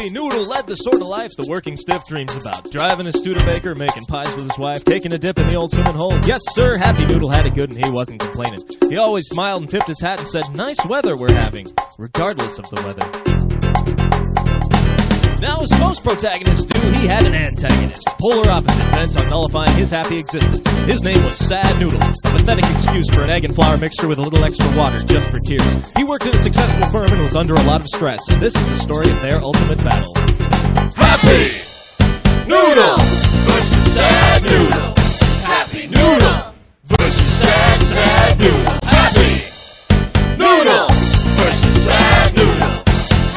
Happy Noodle led the sort of life the working stiff dreams about. Driving a Studebaker, making pies with his wife, taking a dip in the old swimming hole. Yes, sir, Happy Noodle had it good and he wasn't complaining. He always smiled and tipped his hat and said, nice weather we're having, regardless of the weather. Now, as most protagonists do, he had an antagonist, polar opposite, bent on nullifying his happy existence. His name was Sad Noodle, a pathetic excuse for an egg and flour mixture with a little extra water just for tears. He worked in a successful firm and was under a lot of stress, and this is the story of their ultimate battle. Happy Noodle versus Sad Noodle. Happy Noodle versus Sad Noodle. Happy Noodle versus Sad Noodle.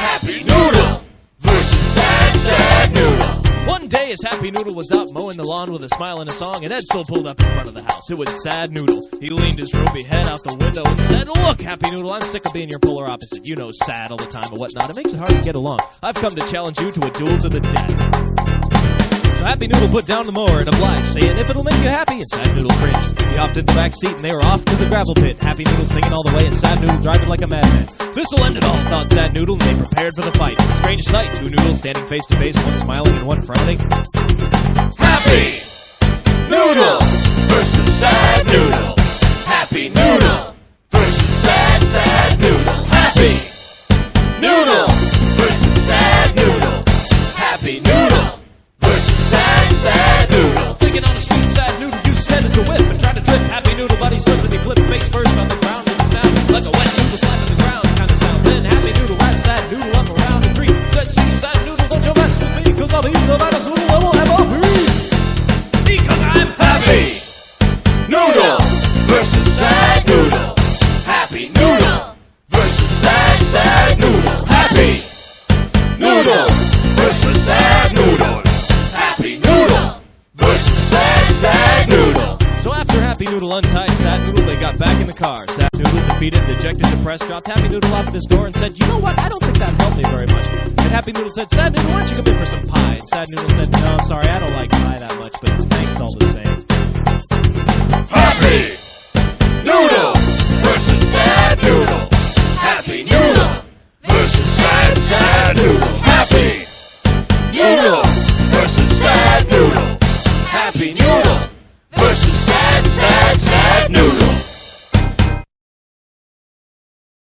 Happy Noodle versus Sad Noodle. One day, as Happy Noodle was out mowing the lawn with a smile and a song, an Edsel pulled up in front of the house. It was Sad Noodle. He leaned his ropey head out the window and said, look, Happy Noodle, I'm sick of being your polar opposite. You know, sad all the time and whatnot. It makes it hard to get along. I've come to challenge you to a duel to the death. So Happy Noodle put down the mower and obliged, saying, if it'll make you happy, and Sad Noodle cringed. He hopped in the back seat and they were off to the gravel pit. Happy Noodle singing all the way and Sad Noodle driving like a madman. This'll end it all, thought Sad Noodle, and they prepared for the fight. Strange sight, two noodles standing face to face, one smiling and one frowning. Happy Noodle versus Sad Noodle. Happy Noodle versus Sad Noodle. Happy Noodle versus Sad Noodle. Happy Noodle versus Sad Noodle. Thinking on a street, Sad Noodle used said it's a whip and tried to trip Happy Noodle, but he slipped and he flipped face first on the ground with a sound like a wet noodle slapping the ground kind of sound. Then Happy Noodle wrapped Sad Noodle up around a tree. Said, see, Sad Noodle, don't you mess with me, cause I'll be the baddest noodle I will ever be. Because I'm Happy Noodle versus Sad Noodle. Happy Noodle versus Sad Noodle. Happy Noodle versus Sad Noodle. Happy Noodle versus Sad Noodle. So after Happy Noodle untied Sad Noodle, they got back in the car. Sad Noodle, defeated, dejected, depressed, dropped Happy Noodle off at his door and said, you know what, I don't think that helped me very much. And Happy Noodle said, Sad Noodle, why don't you come in for some pie? And Sad Noodle said, no, I'm sorry, I don't like pie that much, but thanks all the same. Happy Noodle versus Sad Noodle.